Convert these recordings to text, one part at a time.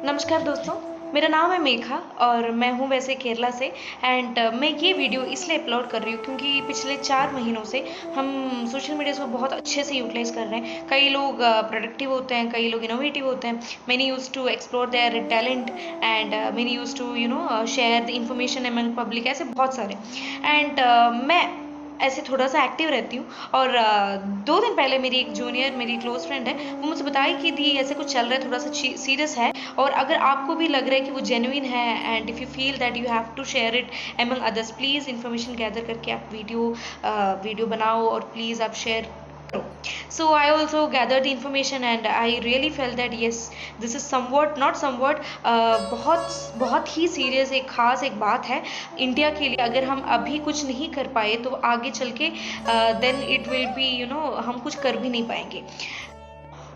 नमस्कार दोस्तों, मेरा नाम है मेघा और मैं हूँ वैसे केरला से। एंड मैं ये वीडियो इसलिए अपलोड कर रही हूँ क्योंकि पिछले 4 महीनों से हम सोशल मीडिया को बहुत अच्छे से यूटिलाइज कर रहे हैं। कई लोग प्रोडक्टिव होते हैं, कई लोग इनोवेटिव होते हैं। Many use to explore their talent and many use to share the information among public, ऐसे बहुत सारे। एंड मैं ऐसे थोड़ा सा एक्टिव रहती हूँ। और 2 दिन पहले मेरी एक जूनियर, मेरी क्लोज फ्रेंड है, वो मुझसे बताई कि दी ऐसे कुछ चल रहा है, थोड़ा सा सीरियस है। और अगर आपको भी लग रहा है कि वो जेन्युइन है and if you feel that you have to share it among others, please information gather करके आप वीडियो बनाओ और प्लीज़ आप शेयर करो। So I also gathered the information and I really felt that yes, this is somewhat not somewhat बहुत ही serious, एक खास एक बात है इंडिया के लिए। अगर हम अभी कुछ नहीं कर पाए तो आगे चल के देन इट विल बी हम कुछ कर भी नहीं पाएंगे।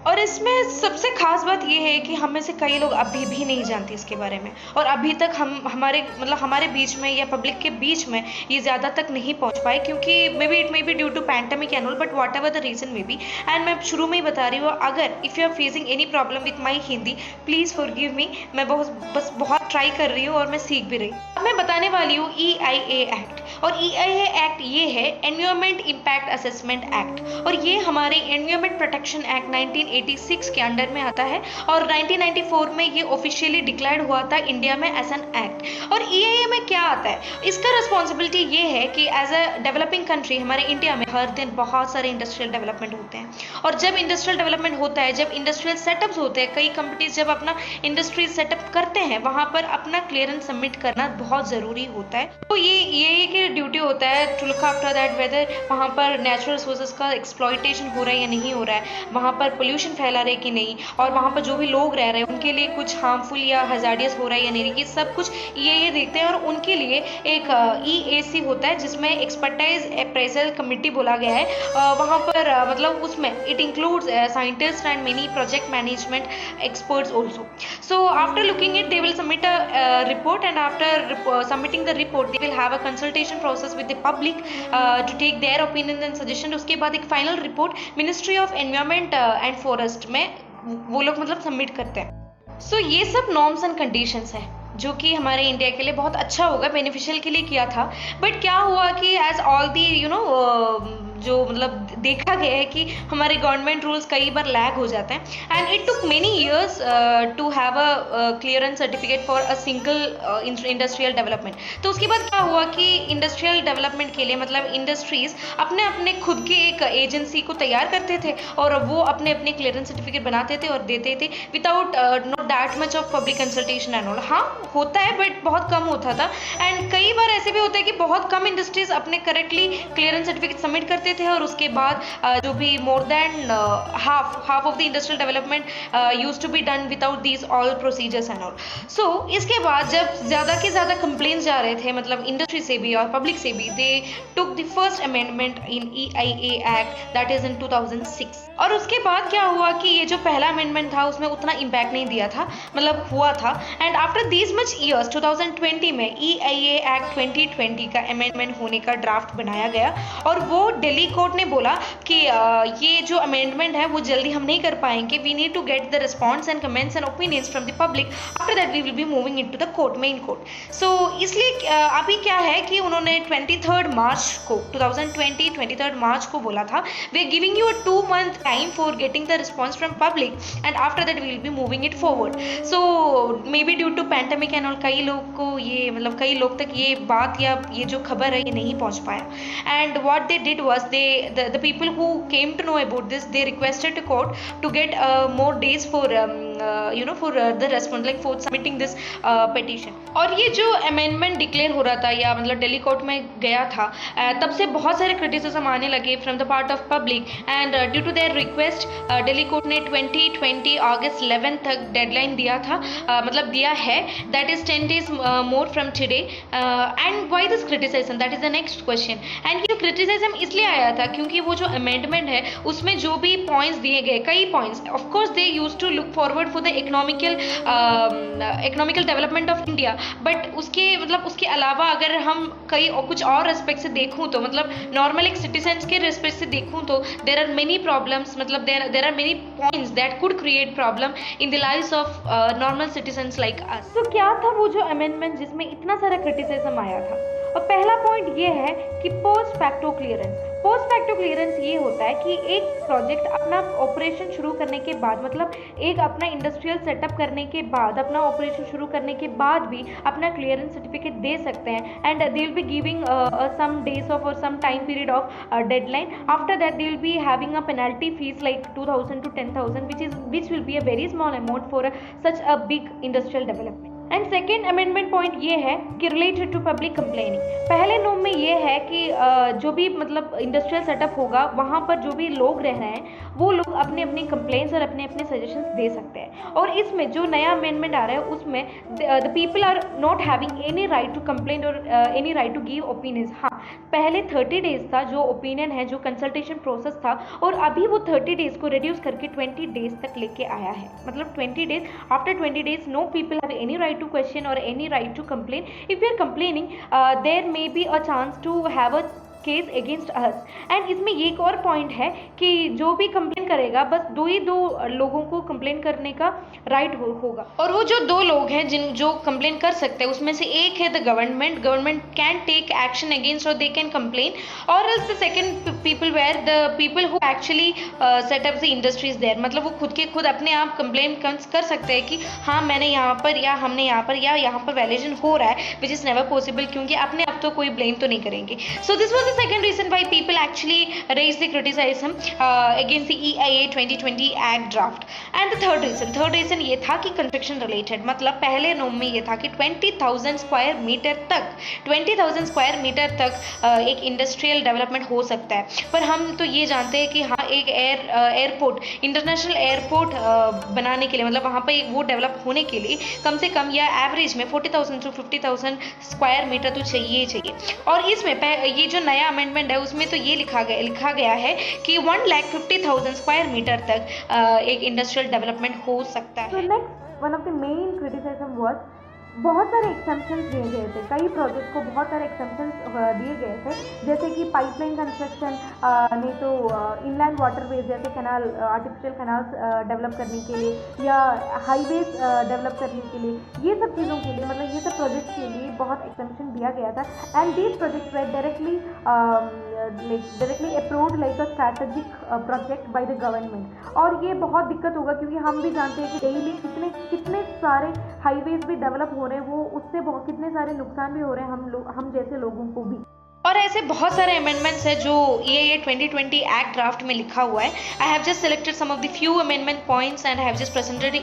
और इसमें सबसे खास बात ये है कि हम में से कई लोग अभी भी नहीं जानते इसके बारे में, और अभी तक हमारे बीच में या पब्लिक के बीच में ये ज़्यादा तक नहीं पहुंच पाए, क्योंकि it may be due to pandemic and all, but whatever the reason may be. And मैं शुरू में ही बता रही हूँ, अगर if you are facing any problem with my Hindi, please forgive me. मैं बहुत ट्राई कर रही हूँ और मैं सीख भी रही हूँ। अब मैं बताने वाली हूँ EIA एक्ट। और EIA एक्ट ये है एनवायरमेंट इम्पैक्ट असेसमेंट एक्ट, और ये हमारे एनवायरमेंट प्रोटेक्शन एक्ट 1986 के अंडर में आता है। और 1994 में ये ऑफिशियली डिक्लेयर्ड हुआ था इंडिया में एज एन एक्ट। और EIA में क्या आता है, इसका रिस्पॉन्सिबिलिटी ये है कि एज अ डेवलपिंग कंट्री हमारे इंडिया में हर दिन बहुत सारे इंडस्ट्रियल डेवलपमेंट होते हैं। और जब इंडस्ट्रियल डेवलपमेंट होता है, जब इंडस्ट्रियल सेटअप्स होते हैं, कई कंपनीज जब अपना इंडस्ट्री सेटअप करते हैं, वहाँ पर अपना क्लियरेंस सबमिट करना बहुत ज़रूरी होता है। तो ये कि ड्यूटी होता है to look after that whether वहाँ पर नेचुरल रिसोर्सेज का एक्सप्लॉयटेशन हो रहा है या नहीं हो रहा है, वहाँ पर पोल्यूशन फैला रहा है कि नहीं, और वहाँ पर जो भी लोग रह रहे हैं उनके लिए कुछ हार्मफुल या हजार्डियस हो रहा है या नहीं, ये सब कुछ ये देखते हैं। और उनके लिए एक EAC होता है जिसमें एक्सपर्टाइज अप्रेजल कमिटी बोला गया है। वहाँ पर मतलब उसमें it includes scientist and many project management experts also. So after looking it, they will submit a report, and after submitting the report, they will have a consultation process with the public to take their opinions and suggestions. उसके बाद एक final report ministry of environment and forest में वो लोग मतलब submit करते हैं। सो ये सब नॉर्म्स एंड कंडीशंस है जो कि हमारे इंडिया के लिए बहुत अच्छा होगा, बेनिफिशियल के लिए किया था। बट क्या हुआ कि एज ऑल दी जो मतलब देखा गया है कि हमारे गवर्नमेंट रूल्स कई बार लैग हो जाते हैं, and it took many years to have a clearance certificate for a single industrial development. तो उसके बाद क्या हुआ कि इंडस्ट्रियल डेवलपमेंट के लिए मतलब इंडस्ट्रीज अपने खुद के एक एजेंसी को तैयार करते थे, और वो अपने क्लियरेंस सर्टिफिकेट बनाते थे और देते थे without not that much of public consultation and all. हाँ होता है बट बहुत कम होता था। एंड कई बार ऐसे भी होता है कि बहुत कम इंडस्ट्रीज अपने करेक्टली क्लियरेंस सर्टिफिकेट सबमिट करते थे, और उसके बाद जो भी more than half of the industrial development used to be done without these all procedures and all. So इसके बाद जब ज़्यादा के ज़्यादा कंप्लेंट्स जा रहे थे मतलब इंडस्ट्री से भी और पब्लिक से भी, they took the first amendment in EIA act that is in 2006। और उसके बाद क्या हुआ कि ये जो पहला अमेंडमेंट था उसमें उतना इम्पैक्ट नहीं दिया था, मतलब हुआ था। And after these much years 2020 में EIA एक्ट 2020 का अमेंडमेंट होने का ड्राफ्ट बनाया गया, और वो दिल्ली कोर्ट ने बोला कि ये जो अमेंडमेंट है वो जल्दी हम नहीं कर पाएंगे, we need to get the response and comments and opinions from the public, after that we will be moving into the court, main court. So इसलिए अभी क्या है कि उन्होंने 23 मार्च को 23 मार्च को बोला था, we are giving you a 2 month time for getting the response from public and after that we will be moving it forward. So may be due to pandemic and all कई लोग को ये मतलब कई लोग तक ये बात या ये जो खबर है ये नहीं पहुंच पाया। And what they did was the people who came to know about this, they requested to court to get more days for the response, like for submitting this petition. और ये जो अमेंडमेंट डिक्लेयर हो रहा था या मतलब Delhi court में गया था, तब से बहुत सारे क्रिटिसिज्म आने लगे from the part of public, and due to their request Delhi court ने 2020 अगस्त 11 तक डेडलाइन दिया था, मतलब दिया है, that is 10 days more from today. And why this criticism, that is the next question. And ये क्रिटिसिज्म इसलिए आया था क्योंकि वो जो अमेंडमेंट है उसमें जो भी पॉइंट्स दिए गए, कई points, of course they used to look forward forward for the economical development of India, but उसके अलावा अगर हम कई कुछ और रेस्पेक्ट से देखूँ तो मतलब नॉर्मल एक सिटीजन्स के रेस्पेक्ट से देखूँ तो देर आर मेनी प्रॉब्लम्स, मतलब there are many points that could create problem in the lives of normal citizens like us. तो क्या था वो जो अमेंडमेंट जिसमें इतना सारा क्रिटिसिज्म आया था? और पहला पॉइंट ये है कि post facto clearance. Post facto clearance ये होता है कि एक प्रोजेक्ट अपना ऑपरेशन शुरू करने के बाद, मतलब एक अपना इंडस्ट्रियल सेटअप करने के बाद, अपना ऑपरेशन शुरू करने के बाद भी अपना क्लियरेंस सर्टिफिकेट दे सकते हैं, and they will be giving some days of or some time period of deadline. After that they will be having a penalty fees like 2000 to 10,000, which will be a very small amount for such a big industrial development. And second amendment point ये है कि related to public complaining. पहले norm में ये है कि जो भी मतलब इंडस्ट्रियल सेटअप होगा वहाँ पर जो भी लोग रह रहे हैं वो लोग अपने अपनी कंप्लेंट्स और अपने अपने सजेशंस दे सकते हैं। और इसमें जो नया अमेंडमेंट आ रहा है उसमें the people are not having any right to complaint और any right to give opinions. हाँ, पहले 30 डेज था जो ओपिनियन है, जो कंसल्टेशन प्रोसेस था, और अभी वो 30 डेज को रिड्यूस करके 20 डेज तक लेके आया है। मतलब 20 days, after 20 days know people have any right to question or any right to complain. If we are complaining, there may be a chance to have a case against us. And इसमें ये एक और point है कि जो भी complain करेगा बस दो लोगों को कंप्लेन करने का राइट होगा, और वो जो दो लोग हैं जो कंप्लेन कर सकते हैं उसमें से एक है the government can take action against और दे कैन कंप्लेन, और else the second people where the people who actually set up the industries there. मतलब वो खुद अपने आप कंप्लेन कर सकते हैं कि हाँ मैंने यहाँ पर या हमने यहाँ पर या यहाँ पर वायलेशन हो रहा है, विच इज नेवर पॉसिबल, क्योंकि अपने आप तो कोई ब्लेम तो नहीं करेंगे। So this was the second reason why people actually raised the criticism against the EIA 2020 Act draft. And the third reason ये था कि construction related, मतलब पहले नॉर्म में ये था कि 20,000 स्क्वायर मीटर तक एक इंडस्ट्रियल डेवलपमेंट हो सकता है। पर हम तो ये जानते हैं कि हाँ एक एयरपोर्ट, इंटरनेशनल एयरपोर्ट बनाने के लिए, मतलब वहाँ पर एक वो डेवलप होने के लिए कम से कम या एवरेज में 40,000 to 50,000 स्क्वायर मीटर तो चाहिए। और इसमें ये जो नया अमेंडमेंट है उसमें तो ये लिखा गया है कि 1,50,000 स्क्वायर मीटर तक एक इंडस्ट्रियल डेवलपमेंट हो सकता है। So next, one of the main criticism was बहुत सारे एक्सेप्शंस दिए गए थे, कई प्रोजेक्ट को बहुत सारे एक्सेप्शंस दिए गए थे, जैसे कि पाइपलाइन कंस्ट्रक्शन, नहीं तो इनलैंड वाटरवेज जैसे कैनाल, आर्टिफिशियल कैनाल्स डेवलप करने के लिए, या हाईवेज डेवलप करने के लिए, ये सब चीज़ों के लिए, मतलब ये सब प्रोजेक्ट के लिए बहुत एक्सेप्शन दिया गया था। And these projects were directly approved like a strategic project by the government. और ये बहुत दिक्कत होगा क्योंकि हम भी जानते हैं कि डेली कितने सारे हाईवेज भी डेवलप हो रहे हैं, वो उससे बहुत कितने सारे नुकसान भी हो रहे हैं हम जैसे लोगों को भी। और ऐसे बहुत सारे अमेंडमेंट्स हैं जो EIA 2020 एक्ट ड्राफ्ट में लिखा हुआ है। I have just selected some of the few amendment points and have just presented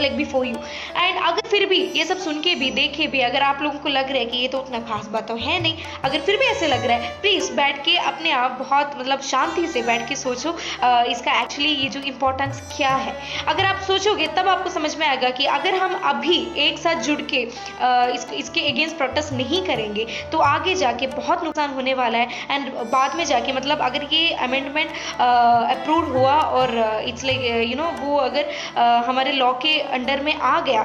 like before you. And अगर फिर भी ये सब सुन के भी देखे भी अगर आप लोगों को लग रहा है कि ये तो उतना खास बात तो है नहीं, अगर फिर भी ऐसे लग रहा है, प्लीज़ बैठ के अपने आप बहुत मतलब शांति से बैठ के सोचो इसका एक्चुअली ये जो इम्पोर्टेंस क्या है। अगर आप सोचोगे तब आपको समझ में आएगा कि अगर हम अभी एक साथ जुड़ के इसके अगेंस्ट प्रोटेस्ट नहीं करेंगे तो आगे जाके बहुत नुकसान होने वाला है। एंड बाद में जाके मतलब अगर ये अमेंडमेंट अप्रूव हुआ और इट्स लाइक वो अगर हमारे लॉ के अंडर में आ गया,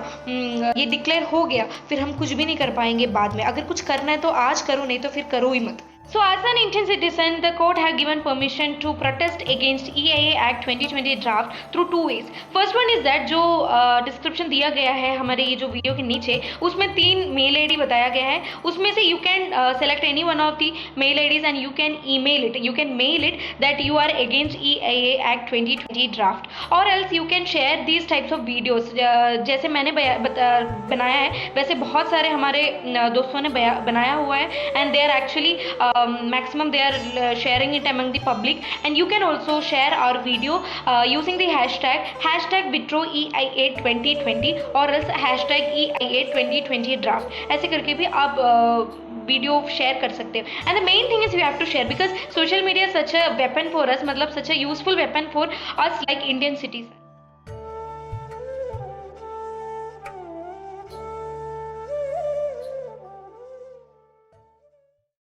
ये डिक्लेयर हो गया, फिर हम कुछ भी नहीं कर पाएंगे बाद में। अगर कुछ करना है तो आज करो, नहीं तो फिर करो ही मत। So as an Indian citizen, the court had given permission to protest against EIA Act 2020 draft through two ways. First one is that जो डिस्क्रिप्शन दिया गया है हमारे ये जो वीडियो के नीचे, उसमें 3 मेल आईडी बताया गया है। उसमें से you can select any one of the mail IDs and you can email it. You can mail it that you are against EIA Act 2020 draft, or else you can share these types of videos. जैसे मैंने बनाया है वैसे बहुत सारे हमारे दोस्तों ने बनाया हुआ है, and they are actually maximum they are sharing it among the public, and you can also share our video using the hashtag withdraw EIA 2020 or else hashtag EIA 2020 draft। ऐसे करके भी आप वीडियो शेयर कर सकते हो। And the main thing is you have to share because social media such a weapon for us, मतलब such a useful weapon for us like Indian citizen.